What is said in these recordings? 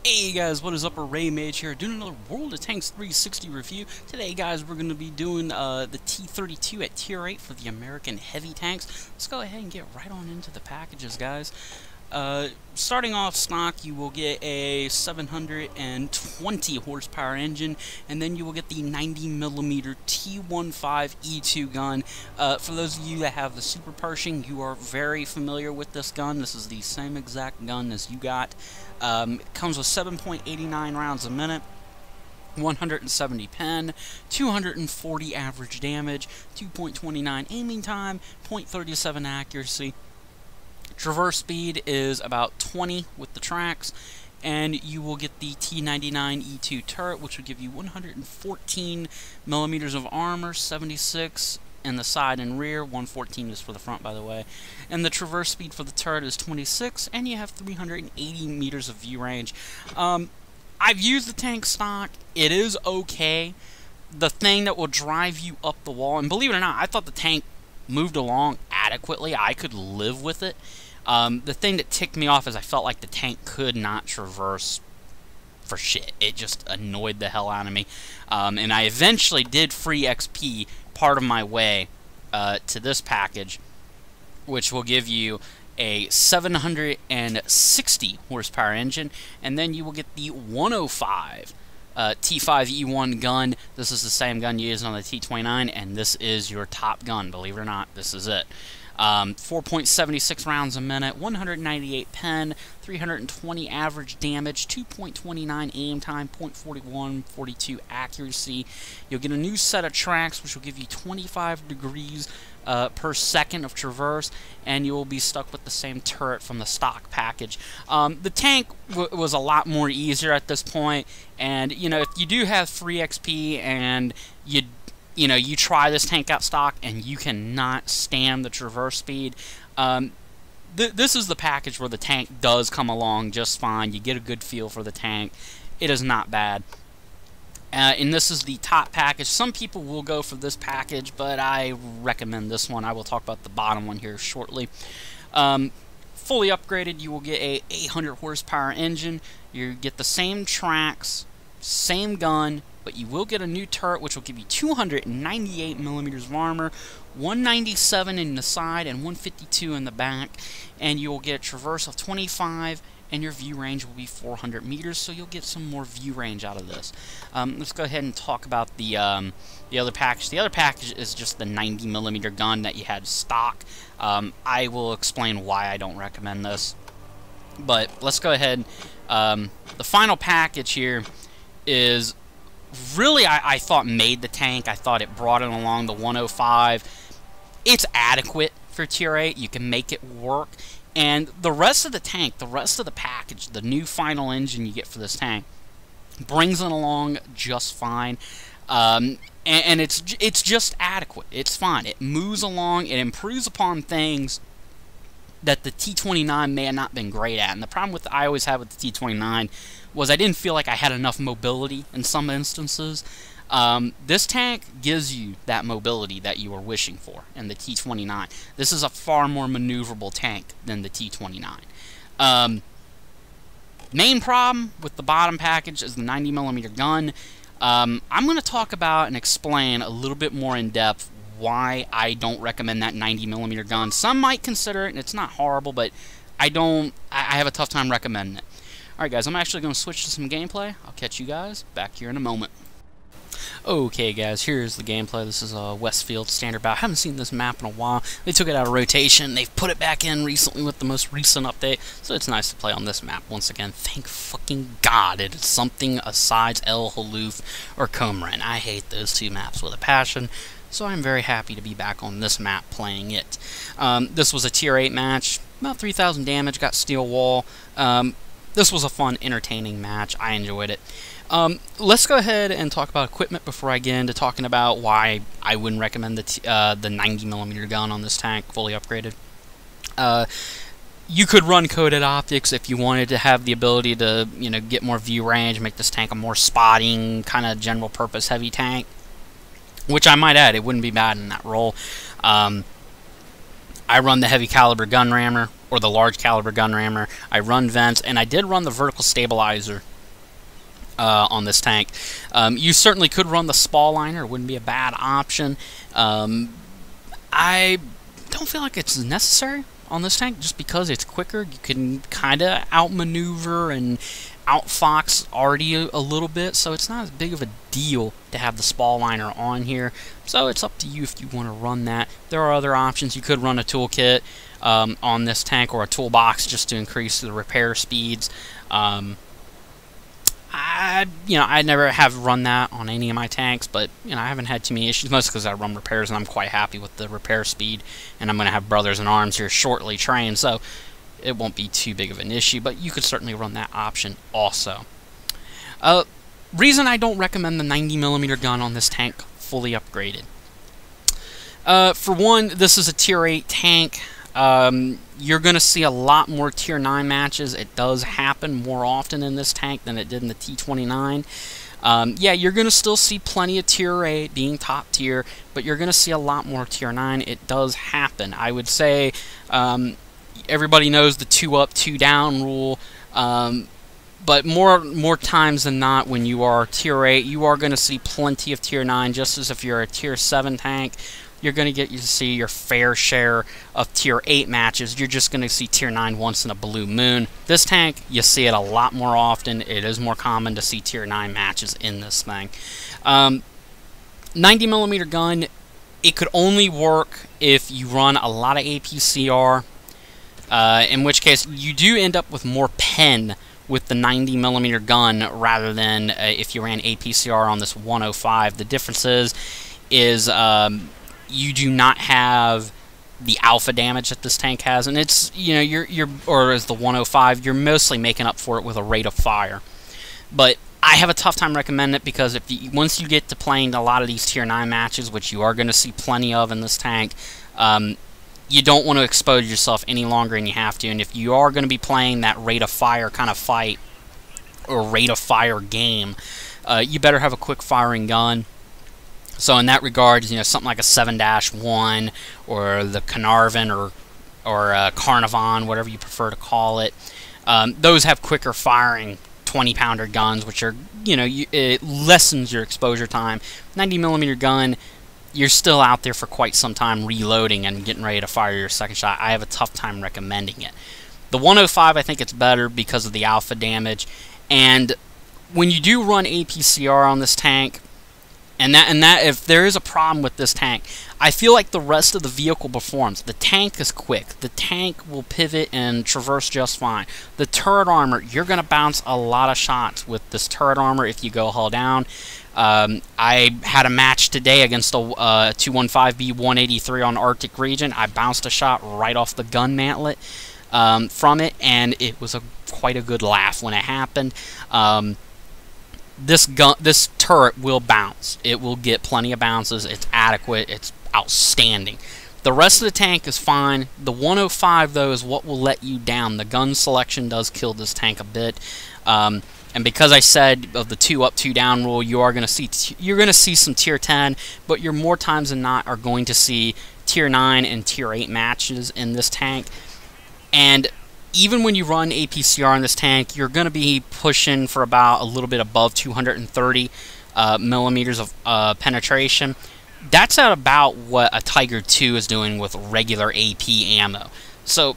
Hey guys, what is up? Ray Mage here, doing another World of Tanks 360 review. Today, guys, we're going to be doing the T32 at Tier 8 for the American heavy tanks. Let's go ahead and get right on into the packages, guys. Starting off stock, you will get a 720 horsepower engine, and then you will get the 90mm T15E2 gun. For those of you that have the Super Pershing, you are very familiar with this gun. This is the same exact gun as you got. It comes with 7.89 rounds a minute, 170 pen, 240 average damage, 2.29 aiming time, 0.37 accuracy. Traverse speed is about 20 with the tracks, and you will get the T99E2 turret, which will give you 114 millimeters of armor, 76 in the side and rear, 114 is for the front, by the way. And the traverse speed for the turret is 26, and you have 380 meters of view range. I've used the tank stock. It is okay. The thing that will drive you up the wall, and believe it or not, I thought the tank moved along adequately. I could live with it. The thing that ticked me off is I felt like the tank could not traverse for shit. It just annoyed the hell out of me. And I eventually did free XP part of my way to this package, which will give you a 760 horsepower engine, and then you will get the 105 T5E1 gun. This is the same gun you used on the T29, and this is your top gun. Believe it or not, this is it. 4.76 rounds a minute, 198 pen, 320 average damage, 2.29 aim time, 0.4142 accuracy. You'll get a new set of tracks, which will give you 25 degrees per second of traverse, and you will be stuck with the same turret from the stock package. The tank was a lot more easier at this point, and you know, if you do have free XP and you try this tank out stock and you cannot stand the traverse speed, this is the package where the tank does come along just fine. You get a good feel for the tank. It is not bad. And this is the top package. Some people will go for this package, but I recommend this one. I will talk about the bottom one here shortly. Fully upgraded, you will get a 800 horsepower engine. You get the same tracks, same gun, but you will get a new turret, which will give you 298 millimeters of armor, 197 in the side and 152 in the back, and you will get a traverse of 25, and your view range will be 400 meters, so you'll get some more view range out of this. Let's go ahead and talk about the other package. The other package is just the 90mm gun that you had stock. I will explain why I don't recommend this, but let's go ahead. The final package here is really, I thought made the tank. I thought it brought it along, the 105. It's adequate for Tier 8. You can make it work. And the rest of the tank, the rest of the package, the new final engine you get for this tank, brings it along just fine. And it's just adequate. It's fine. It moves along. It improves upon things that the T29 may have not been great at. And the problem with I always had with the T29 was I didn't feel like I had enough mobility in some instances. This tank gives you that mobility that you were wishing for in the T29. This is a far more maneuverable tank than the T29. Main problem with the bottom package is the 90mm gun. I'm going to talk about and explain a little bit more in depth why I don't recommend that 90mm gun. Some might consider it, and it's not horrible, but I have a tough time recommending it. Alright guys, I'm actually going to switch to some gameplay. I'll catch you guys back here in a moment. Okay guys, here's the gameplay. This is Westfield Standard Battle. I haven't seen this map in a while. They took it out of rotation. They've put it back in recently with the most recent update, so it's nice to play on this map once again. Thank fucking God it is something aside El Haloof or Comran. I hate those two maps with a passion, so I'm very happy to be back on this map playing it. This was a Tier 8 match. About 3,000 damage, got steel wall. This was a fun, entertaining match. I enjoyed it. Let's go ahead and talk about equipment before I get into talking about why I wouldn't recommend the 90mm gun on this tank, fully upgraded. You could run coded optics if you wanted to have the ability to, get more view range, make this tank a more spotting, kind of general-purpose heavy tank, which I might add, it wouldn't be bad in that role. I run the heavy caliber gun rammer, or the large caliber gun rammer. I run vents, and I did run the vertical stabilizer on this tank. You certainly could run the spall liner. It wouldn't be a bad option. I don't feel like it's necessary on this tank just because it's quicker. You can kind of outmaneuver and outfox already a little bit, so it's not as big of a deal to have the spall liner on here. So it's up to you if you want to run that. There are other options. You could run a toolkit on this tank, or a toolbox, just to increase the repair speeds. I never have run that on any of my tanks, but I haven't had too many issues, mostly because I run repairs and I'm quite happy with the repair speed, and I'm going to have Brothers in Arms here shortly trained, so it won't be too big of an issue, but you could certainly run that option also. Reason I don't recommend the 90mm gun on this tank fully upgraded. For one, this is a Tier 8 tank. You're going to see a lot more Tier 9 matches. It does happen more often in this tank than it did in the T29. Yeah, you're going to still see plenty of Tier 8 being top tier, but you're going to see a lot more Tier 9. It does happen. I would say everybody knows the 2 up, 2 down rule, but more times than not, when you are Tier 8, you are going to see plenty of Tier 9, just as if you're a Tier 7 tank. You're going to get to see your fair share of Tier 8 matches. You're just going to see Tier 9 once in a blue moon. This tank, you see it a lot more often. It is more common to see Tier 9 matches in this thing. 90mm gun, it could only work if you run a lot of APCR, in which case you do end up with more pen with the 90mm gun rather than if you ran APCR on this 105. The difference is you do not have the alpha damage that this tank has, and it's or as the 105, you're mostly making up for it with a rate of fire. But I have a tough time recommending it, because once you get to playing a lot of these Tier 9 matches, which you are going to see plenty of in this tank, you don't want to expose yourself any longer than you have to. And if you are going to be playing that rate of fire kind of fight, or rate of fire game, you better have a quick firing gun. So in that regard, something like a 7-1 or the Carnarvon or Carnarvon, whatever you prefer to call it, those have quicker firing 20-pounder guns, which are, it lessens your exposure time. 90mm gun, you're still out there for quite some time reloading and getting ready to fire your second shot. I have a tough time recommending it. The 105, I think it's better because of the alpha damage, and when you do run APCR on this tank, and that if there is a problem with this tank, I feel like the rest of the vehicle performs. The tank is quick. The tank will pivot and traverse just fine. The turret armor, you're going to bounce a lot of shots with this turret armor if you go hull down. I had a match today against a 215B 183 on Arctic region. I bounced a shot right off the gun mantlet from it, and it was quite a good laugh when it happened. This turret will bounce. It will get plenty of bounces. It's adequate. It's outstanding. The rest of the tank is fine. The 105, though, is what will let you down. The gun selection does kill this tank a bit. And because I said of the 2 up, 2 down rule, you're going to see some Tier 10, but you're more times than not are going to see Tier 9 and Tier 8 matches in this tank. And even when you run APCR in this tank, you're going to be pushing for about a little bit above 230 millimeters of penetration. That's at about what a Tiger II is doing with regular AP ammo. So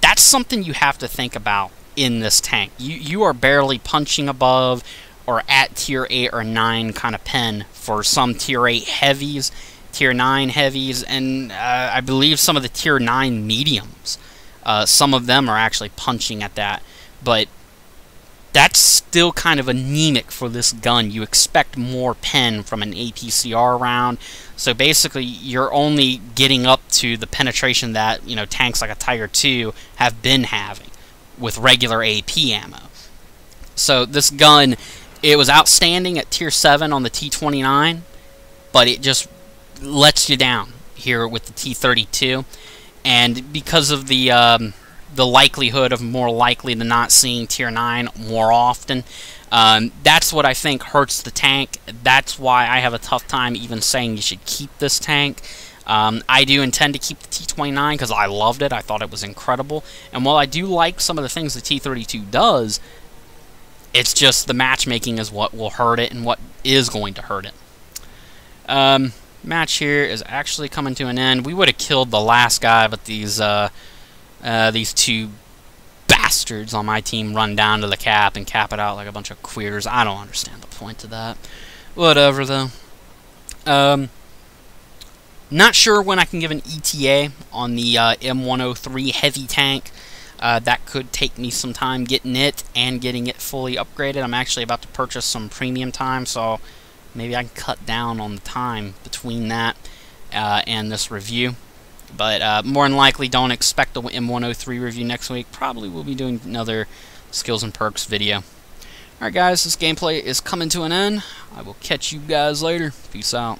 that's something you have to think about in this tank. You are barely punching above or at Tier 8 or 9 kind of pen for some Tier 8 heavies, Tier 9 heavies, and I believe some of the Tier 9 mediums. Some of them are actually punching at that, but that's still kind of anemic for this gun. You expect more pen from an APCR round, so basically you're only getting up to the penetration that tanks like a Tiger II have been having with regular AP ammo. So this gun, it was outstanding at Tier 7 on the T29, but it just lets you down here with the T32. And because of the likelihood of more likely than not seeing Tier 9 more often, that's what I think hurts the tank. That's why I have a tough time even saying you should keep this tank. I do intend to keep the T29 because I loved it. I thought it was incredible. And while I do like some of the things the T32 does, It's just the matchmaking is what will hurt it and what is going to hurt it. Match here is actually coming to an end. We would have killed the last guy, but these two bastards on my team run down to the cap and cap it out like a bunch of queers. I don't understand the point of that. Whatever, though. Not sure when I can give an ETA on the M103 heavy tank. That could take me some time getting it and getting it fully upgraded. I'm actually about to purchase some premium time, so maybe I can cut down on the time between that and this review. But more than likely, don't expect the M103 review next week. Probably will be doing another skills and perks video. Alright guys, this gameplay is coming to an end. I will catch you guys later. Peace out.